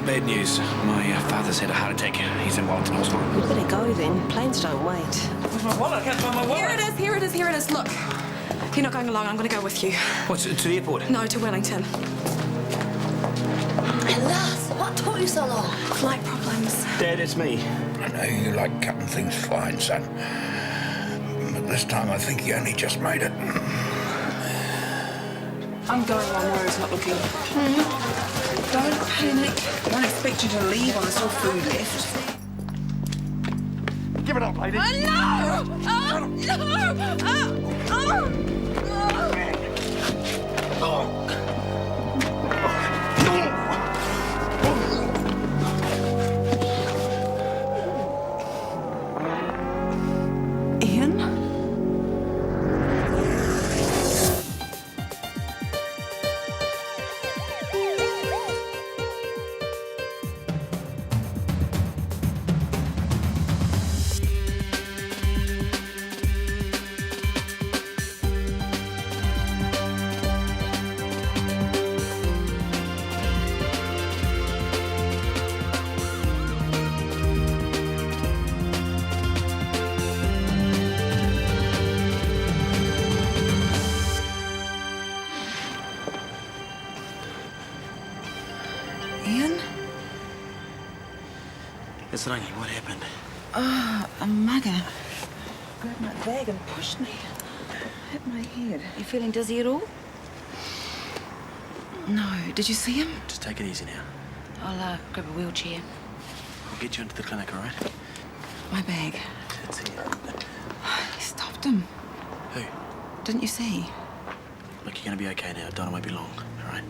Bad news. My father's had a heart attack. He's in Wellington Hospital. We'd better go then. Planes don't wait. Where's my wallet? I can't find my wallet. Here it is. Look, you're not going along. I'm going to go with you. What, to the airport? No, to Wellington. Alas, what took you so long? Flight problems. Dad, it's me. I know you like cutting things fine, son. But this time I think you only just made it. I'm going while Maureen's not looking. Don't panic. I don't expect you to leave while there's still food left. Give it up, lady. No! Oh, no! Ian? Ian? It's Rangi. What happened? A mugger grabbed my bag and pushed me. Hit my head. You feeling dizzy at all? No. Did you see him? Just take it easy now. I'll grab a wheelchair. I'll get you into the clinic, all right? My bag. It's here. He stopped him. Who? Didn't you see? Look, you're going to be okay now. Donna won't be long, all right?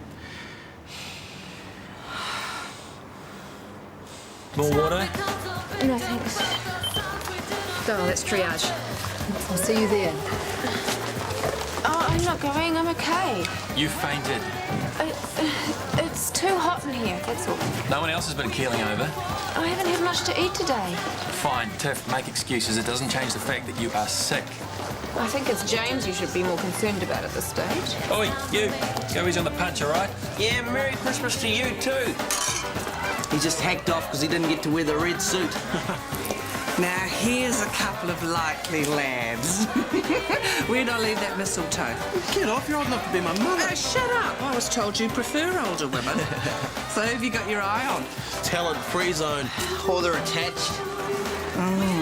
More water? No, thanks. Go, let's triage. I'll see you there. Oh, I'm not going. I'm okay. You fainted. It's too hot in here, that's all. No one else has been keeling over. I haven't had much to eat today. Fine, Tiff, make excuses. It doesn't change the fact that you are sick. I think it's James you should be more concerned about at this stage. Oi, you. Go easy on the punch, all right? Yeah, Merry Christmas to you too. He just hacked off because he didn't get to wear the red suit. Now, here's a couple of likely lads. Where'd I leave that mistletoe? Get off, you're old enough to be my mother. Shut up. I was told you prefer older women. So who've you got your eye on? Talent-free zone. Or they're attached.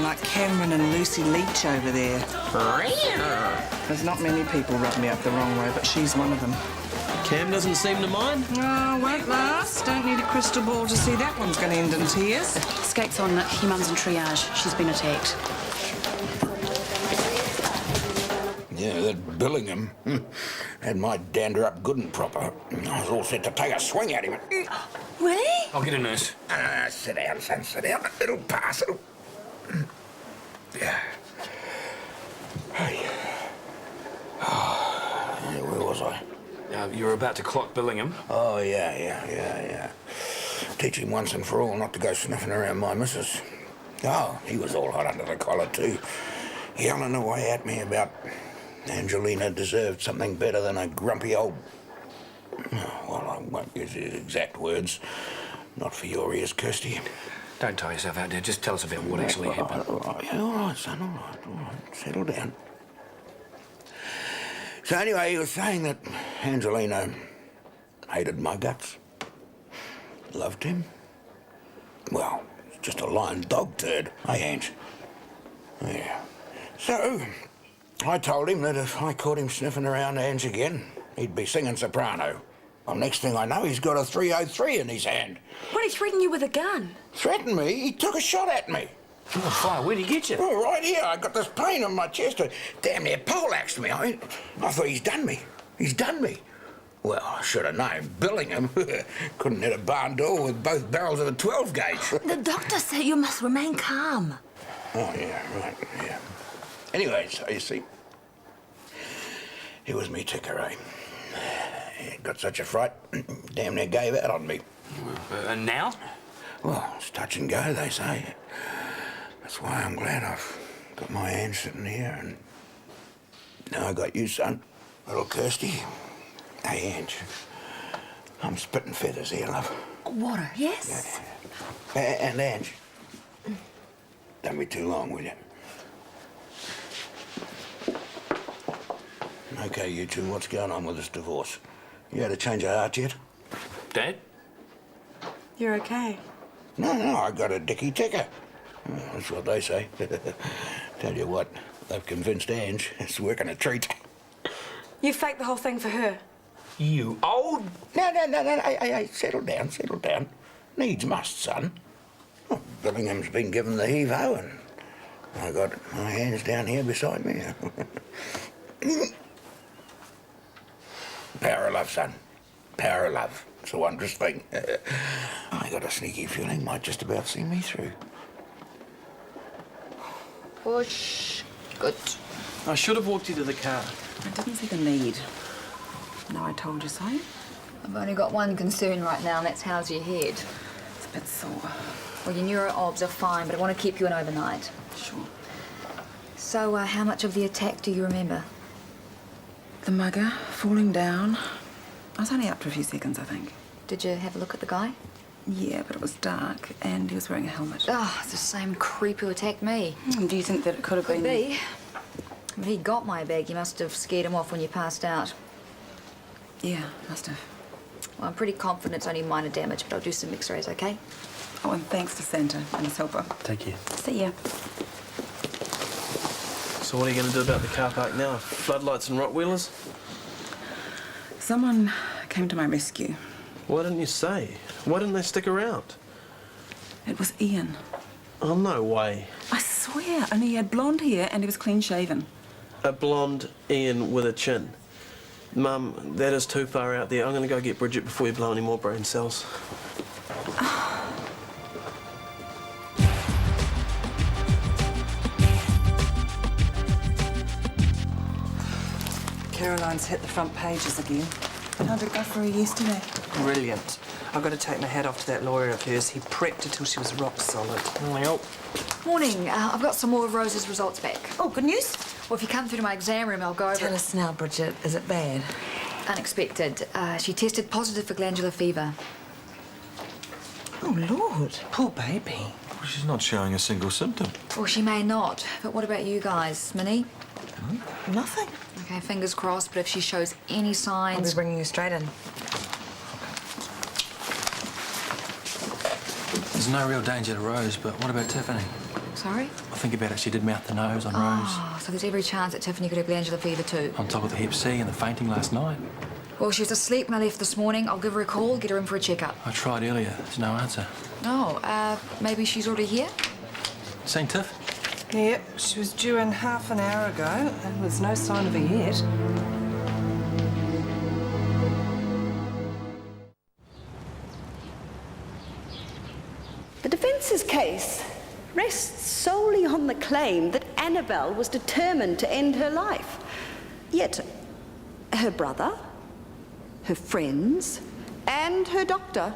Like Cameron and Lucy Leach over there. There's not many people rub me up the wrong way, but she's one of them. Cam doesn't seem to mind. Oh, won't last. Don't need a crystal ball to see that one's going to end in tears. Skate's on. Your mum's in triage. She's been attacked. Yeah, that Billingham had my dander up good and proper. I was all set to take a swing at him. Really? I'll get a nurse. Sit down, son, sit down. It'll pass, it'll... Yeah. Hey. Yeah, where was I? You were about to clock Billingham. Oh, yeah. Teach him once and for all not to go sniffing around my missus. Oh, he was all hot under the collar, too. Yelling away at me about Angelina deserved something better than a grumpy old... Well, I won't use his exact words. Not for your ears, Kirsty. Don't tie yourself out there. Just tell us about what actually happened. All right, son, all right. Settle down. So anyway, he was saying that Angelina hated my guts. Loved him. Well, just a lying dog turd, eh, Ange? Yeah. So, I told him that if I caught him sniffing around Ange again, he'd be singing soprano. Well, next thing I know, he's got a 303 in his hand. What, he threatened you with a gun? Threatened me? He took a shot at me. Oh, fire, where'd he get you? Oh, right here. I got this pain on my chest. Damn near poleaxed me. I thought he's done me. He's done me. Well, I should have known. Billingham couldn't hit a barn door with both barrels of a 12-gauge. The doctor said you must remain calm. Oh, yeah, right, yeah. Anyway, so you see, it was me ticker, eh? He got such a fright, damn near gave out on me. And now? Well, it's touch and go, they say. That's why I'm glad I've got my hand sitting here, and now I got you, son. Little Kirsty. Hey, Ange, I'm spitting feathers here, love. water, yes? And Ange, don't be too long, will you? Okay, you two, what's going on with this divorce? You had a change of heart yet? Dad? You're okay. No, I got a dicky ticker. That's what they say. Tell you what, they've convinced Ange it's working a treat. You faked the whole thing for her. You old... No, hey, settle down. Needs must, son. Oh, Billingham's been given the heave-ho, and I got my hands down here beside me. Power of love, son. Power of love. It's a wondrous thing. I got a sneaky feeling might just about see me through. Push. Good. I should have walked you to the car. I didn't see the need. No, I told you so. I've only got one concern right now, and that's how's your head? It's a bit sore. Well, your neuro-obs are fine, but I want to keep you in overnight. Sure. So, how much of the attack do you remember? The mugger falling down. I was only up for a few seconds, I think. Did you have a look at the guy? Yeah, but it was dark and he was wearing a helmet. Oh, it's the same creep who attacked me. Do you think that it could have been... Be. But he got my bag. You must have scared him off when you passed out. Yeah, must have. Well, I'm pretty confident it's only minor damage, but I'll do some x-rays, okay? Oh, and thanks to Santa and his helper. Take care. See ya. So what are you going to do about the car park now? Floodlights and Rottweilers? Someone came to my rescue. Why didn't you say? Why didn't they stick around? It was Ian. Oh, no way. I swear, only he had blonde hair and he was clean-shaven. A blonde Ian with a chin. Mum, that is too far out there. I'm going to go get Bridget before you blow any more brain cells. Caroline's hit the front pages again. How'd it go for her yesterday? Brilliant. I've got to take my hat off to that lawyer of hers. He prepped her till she was rock solid. Morning. I've got some more of Rose's results back. Oh, good news. Well, if you come through to my exam room, I'll go over... Tell us now, Bridget. Is it bad? Unexpected. She tested positive for glandular fever. Oh, Lord. Poor baby. Well, she's not showing a single symptom. Well, she may not. But what about you guys? Minnie? Nothing. Okay, fingers crossed, but if she shows any I'll signs... be bringing you straight in. There's no real danger to Rose, but what about Tiffany? Sorry? I think about it, she did mouth the nose on Rose. Oh, so there's every chance that Tiffany could have glandular fever too. On top of the hep C and the fainting last night. Well, she was asleep when I left this morning. I'll give her a call, get her in for a checkup. I tried earlier, there's no answer. Oh, maybe she's already here? Seen Tiff? Yep, she was due in half an hour ago, and there's no sign of her yet. The defence's case rests solely on the claim that Annabelle was determined to end her life. Yet her brother, her friends, and her doctor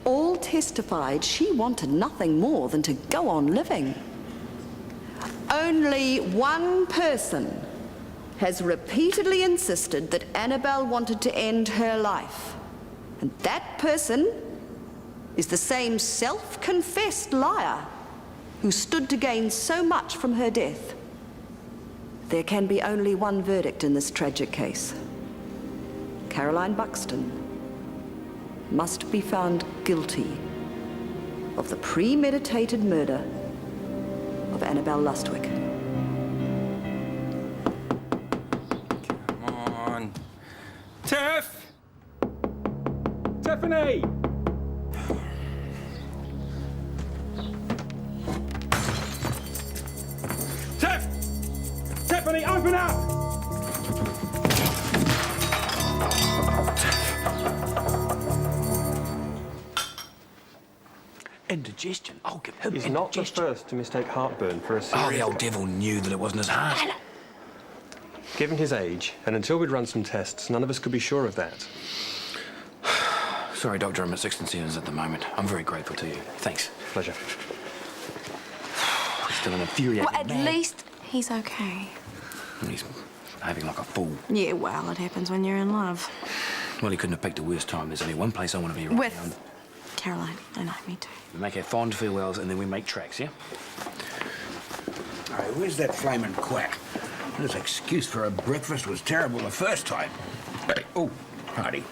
all testified she wanted nothing more than to go on living. Only one person has repeatedly insisted that Annabelle wanted to end her life, and that person is the same self-confessed liar who stood to gain so much from her death. There can be only one verdict in this tragic case. Caroline Buxton must be found guilty of the premeditated murder of Annabelle Lustwick. Come on. Tiff! Tiffany! Tiff! Tiffany, open up! Indigestion? I'll give him He's not the indigestion. first to mistake heartburn for a Oh, serious... the old devil knew that it wasn't his heart. Given his age, and until we'd run some tests, none of us could be sure of that. Sorry, Doctor, I'm at sixth and sevens at the moment. I'm very grateful to you. Thanks. Pleasure. Still an infuriating Well, at man. least he's okay. He's behaving like a fool. Yeah, well, it happens when you're in love. Well, he couldn't have picked a worse time. There's only one place I want to be right With now. Caroline, I know, me too. We make our fond farewells and then we make tracks, yeah? Hey, where's that flaming quack? His excuse for a breakfast was terrible the first time. Hey, oh, Hardy.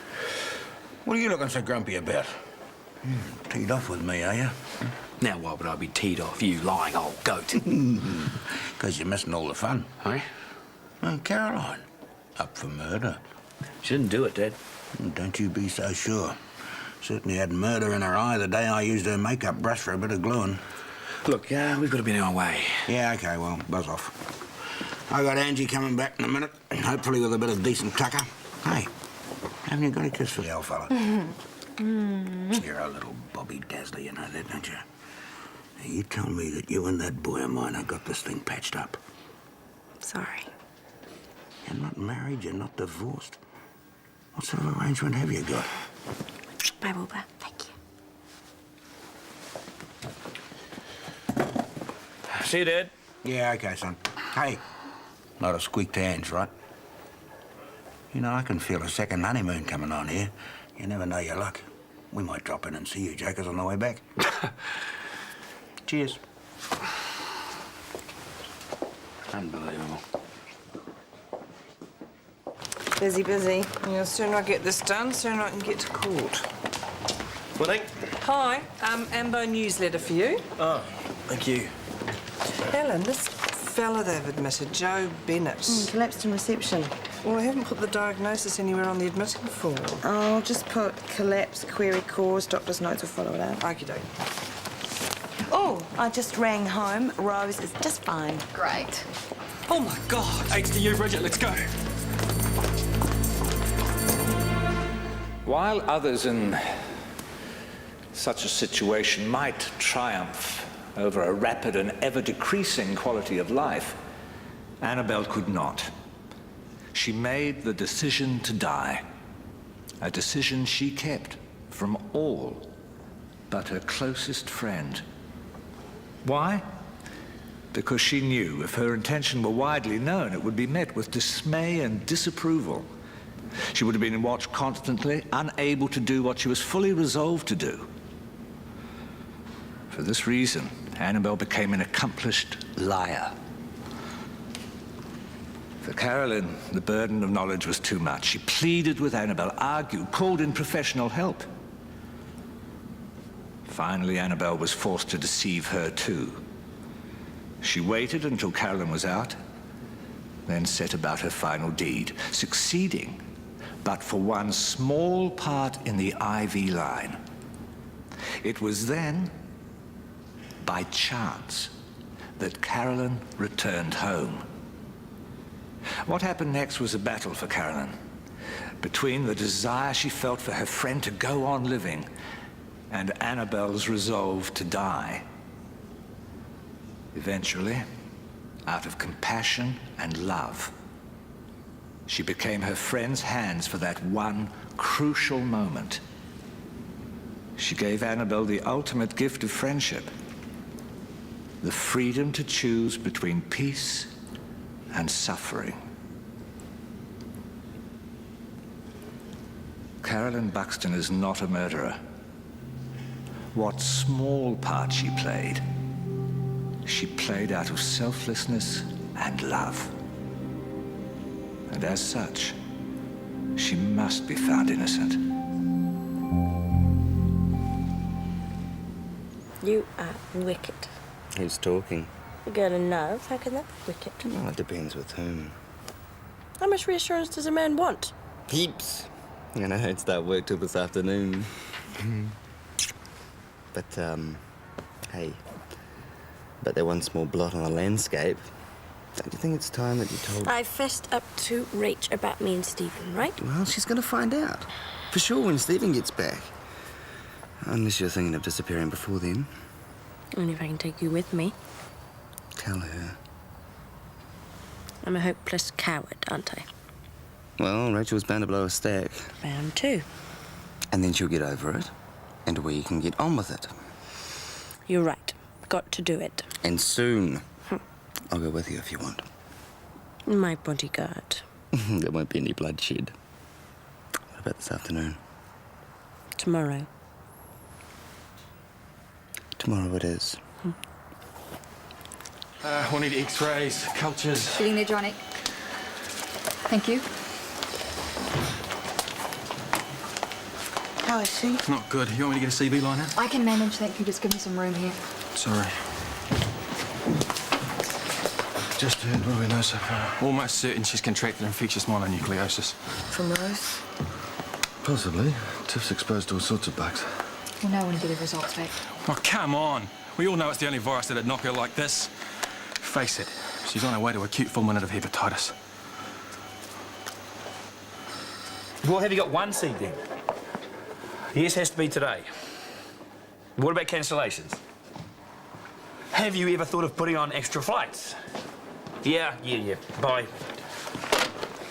What are you looking so grumpy about? Teed off with me, are you? Now, why would I be teed off, you lying old goat? Because you're missing all the fun. Eh? And Caroline, up for murder. She didn't do it, Dad. Don't you be so sure. Certainly had murder in her eye the day I used her makeup brush for a bit of gluing. Look, we've got to be on our way. Yeah, OK, well, buzz off. I got Angie coming back in a minute, hopefully with a bit of decent tucker. Hey, haven't you got a kiss for the old fella? You're a little Bobby Dazzler, you know that, don't you? Now, you tell me that you and that boy of mine have got this thing patched up. Sorry. You're not married, you're not divorced. What sort of arrangement have you got? Bye, Wilbur. Thank you. See you, Dad. Yeah, OK, son. Hey, not a squeak to hands, right? You know, I can feel a second honeymoon coming on here. You never know your luck. We might drop in and see you jokers on the way back. Cheers. Unbelievable. Busy, busy. Yeah, the sooner I get this done, sooner I can get to court. Morning. Hi, Ambo newsletter for you. Oh, thank you. Helen, this fella they've admitted, Joe Bennett. Collapsed in reception. Well, I haven't put the diagnosis anywhere on the admitting form. Oh, just put collapse, query cause, doctor's notes will follow it up. Okie doke. Oh, I just rang home. Rose is just fine. Great. Oh, my God. Thanks to you, Bridget. Let's go. While others in such a situation might triumph over a rapid and ever-decreasing quality of life, Annabelle could not. She made the decision to die, a decision she kept from all but her closest friend. Why? Because she knew if her intention were widely known, it would be met with dismay and disapproval. She would have been watched constantly, unable to do what she was fully resolved to do. For this reason, Annabelle became an accomplished liar. For Carolyn, the burden of knowledge was too much. She pleaded with Annabelle, argued, called in professional help. Finally, Annabelle was forced to deceive her too. She waited until Carolyn was out, then set about her final deed, succeeding, but for one small part in the IV line. It was then, by chance, that Carolyn returned home. What happened next was a battle for Carolyn, between the desire she felt for her friend to go on living and Annabelle's resolve to die. Eventually, out of compassion and love, she became her friend's hands for that one crucial moment. She gave Annabelle the ultimate gift of friendship, the freedom to choose between peace and suffering. Carolyn Buxton is not a murderer. What small part she played out of selflessness and love. And as such, she must be found innocent. You are wicked. Who's talking? A girl in love, how can that be wicked? Well, it depends with whom. How much reassurance does a man want? Heaps. And I don't start work till this afternoon. But, hey, but that one small blot on the landscape, don't you think it's time that you told... I fessed up to Rach about me and Stephen, right? Well, she's going to find out. For sure when Stephen gets back. Unless you're thinking of disappearing before then. Only if I can take you with me. Tell her. I'm a hopeless coward, aren't I? Well, Rachel's bound to blow a stack. Bound to. And then she'll get over it, and we can get on with it. You're right. Got to do it. And soon. I'll go with you if you want. My bodyguard. There won't be any bloodshed. What about this afternoon? Tomorrow. Tomorrow it is. We'll need x-rays, cultures. Getting there, Johnny. Thank you. How is she? Not good. You want me to get a CV line in? I can manage, thank you. Just give me some room here. Sorry. Just heard what we know so far. Almost certain she's contracted infectious mononucleosis. From Rose? Possibly. Tiff's exposed to all sorts of bugs. We'll know when you get the results back. Oh, come on. We all know it's the only virus that'd knock her like this. Face it, she's on her way to acute fulminant of hepatitis. Well, have you got one seat then? Yes, has to be today. What about cancellations? Have you ever thought of putting on extra flights? Yeah. Bye.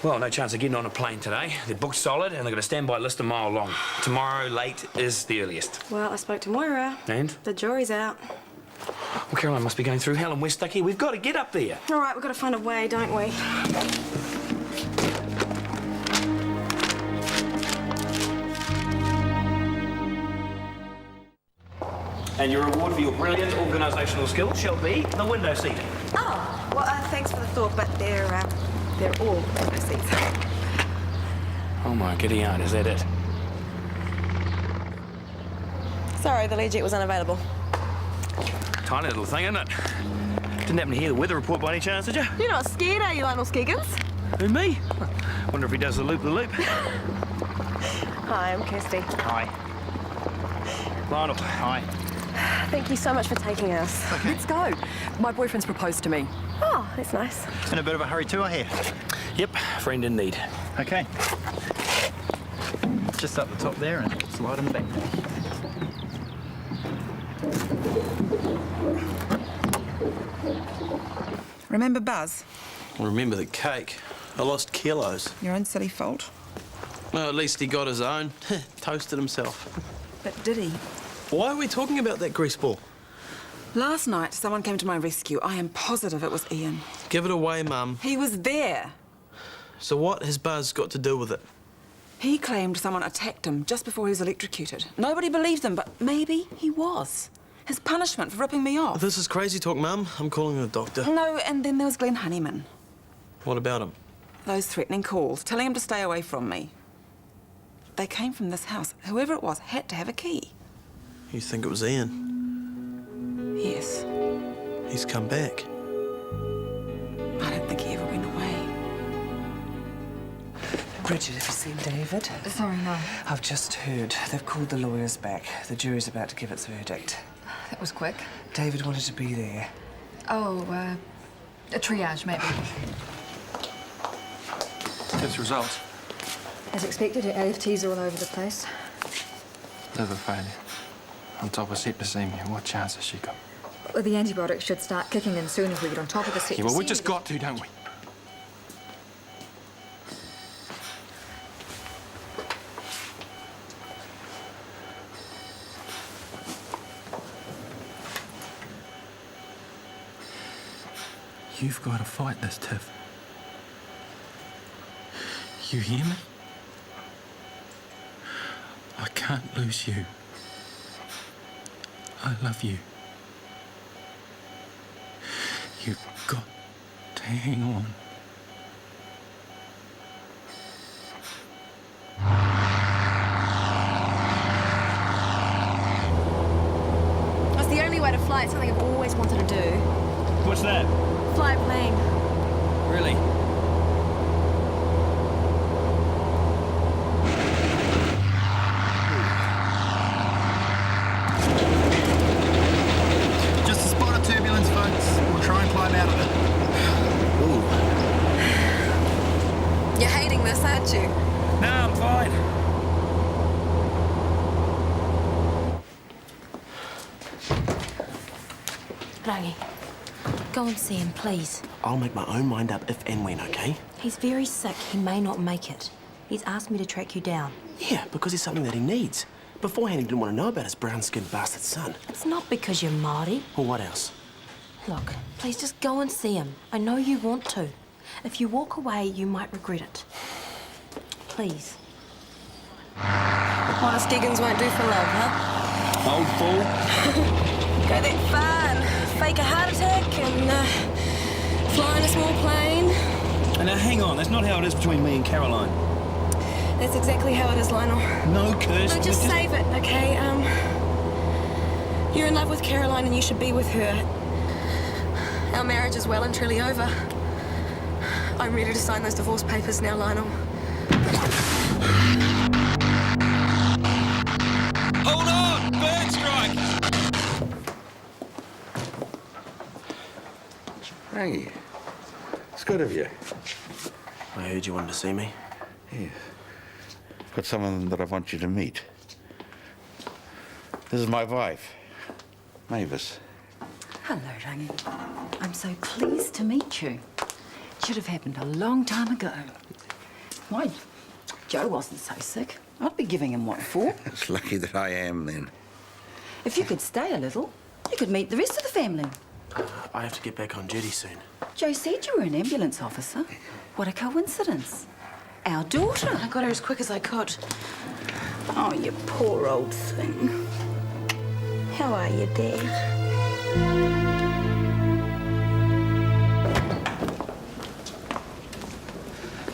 Well, no chance of getting on a plane today. They're booked solid and they've got a standby list a mile long. Tomorrow late is the earliest. Well, I spoke to Moira. And? The jury's out. Well, Caroline must be going through hell and we're stuck here. We've got to get up there. All right, we've got to find a way, don't we? And your reward for your brilliant organisational skills shall be the window seat. Oh, well, thanks for the thought, but they're all window seats. Oh my giddy aunt, is that it? Sorry, the Learjet was unavailable. Tiny little thing, isn't it? Didn't happen to hear the weather report by any chance, did you? You're not scared, are you, Lionel Skeggins? Who, me? Wonder if he does the loop-the-loop. Hi, I'm Kirsty. Hi. Lionel. Hi. Thank you so much for taking us. Okay. Let's go. My boyfriend's proposed to me. Oh, that's nice. In a bit of a hurry too, I hear. Yep, friend in need. Okay. Just up the top there and slide him back. Remember Buzz? Remember the cake. I lost kilos. Your own silly fault. Well, at least he got his own. Toasted himself. But did he? Why are we talking about that grease ball? Last night, someone came to my rescue. I am positive it was Ian. Give it away, Mum. He was there. So what has Buzz got to do with it? He claimed someone attacked him just before he was electrocuted. Nobody believed him, but maybe he was. His punishment for ripping me off. This is crazy talk, Mum. I'm calling the doctor. No, and then there was Glenn Honeyman. What about him? Those threatening calls, telling him to stay away from me. They came from this house. Whoever it was had to have a key. You think it was Ian? Yes. He's come back. I don't think he ever went away. Bridget, have you seen David? Sorry, no. I've just heard. They've called the lawyers back. The jury's about to give its verdict. That was quick. David wanted to be there. Oh, a triage, maybe. Tiff's results. As expected, her AFTs are all over the place. Liver failure. On top of septicemia. What chance has she got? Well, the antibiotics should start kicking in soon if we get on top of the septicemia. Yeah, well, we just got to, don't we? You've got to fight this, Tiff. You hear me? I can't lose you. I love you. You've got to hang on. That's the only way to fly. It's something I've always wanted to do. What's that? Fly a plane. Really? Just a spot of turbulence, folks. We'll try and climb out of it. You're hating this, aren't you? No, I'm fine. Rangi, go and see him, please. I'll make my own mind up if and when, okay? He's very sick. He may not make it. He's asked me to track you down. Yeah, because it's something that he needs. Beforehand, he didn't want to know about his brown-skinned bastard son. It's not because you're Māori. Well, what else? Look, please just go and see him. I know you want to. If you walk away, you might regret it. Please. What a Skeggins won't do for love, huh? Old fool. Go that far and fake a heart attack and fly in a small plane. And now, hang on. That's not how it is between me and Caroline. That's exactly how it is, Lionel. No, Kirsten. No, just save it, okay? You're in love with Caroline and you should be with her. Our marriage is well and truly over. I'm ready to sign those divorce papers now, Lionel. Hold on! Bird strike! Hey, it's good of you. I heard you wanted to see me. Yeah. I've got someone that I want you to meet. This is my wife, Mavis. Hello, Rangi. I'm so pleased to meet you. Should have happened a long time ago. Why, Joe wasn't so sick. I'd be giving him what for. It's lucky that I am, then. If you could stay a little, you could meet the rest of the family. I have to get back on duty soon. Joe said you were an ambulance officer. What a coincidence. Our daughter. I got her as quick as I could. Oh, you poor old thing. How are you, Dad?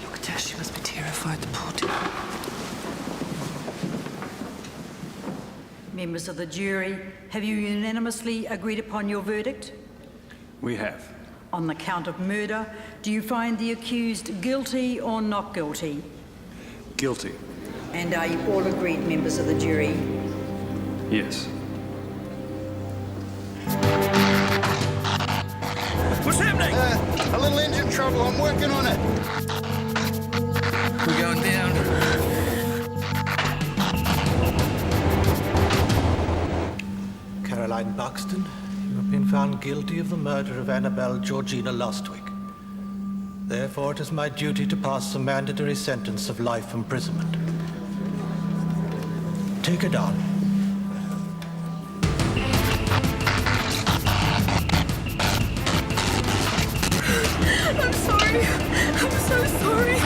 Look at her. She must be terrified, the poor devil. Members of the jury, have you unanimously agreed upon your verdict? We have. On the count of murder, do you find the accused guilty or not guilty? Guilty. And are you all agreed, members of the jury? Yes. What's happening? A little engine trouble. I'm working on it. We're going down. Caroline Buxton, you have been found guilty of the murder of Annabelle Georgina Lostwick. Therefore, it is my duty to pass the mandatory sentence of life imprisonment. Take her down. I'm sorry. I'm so sorry.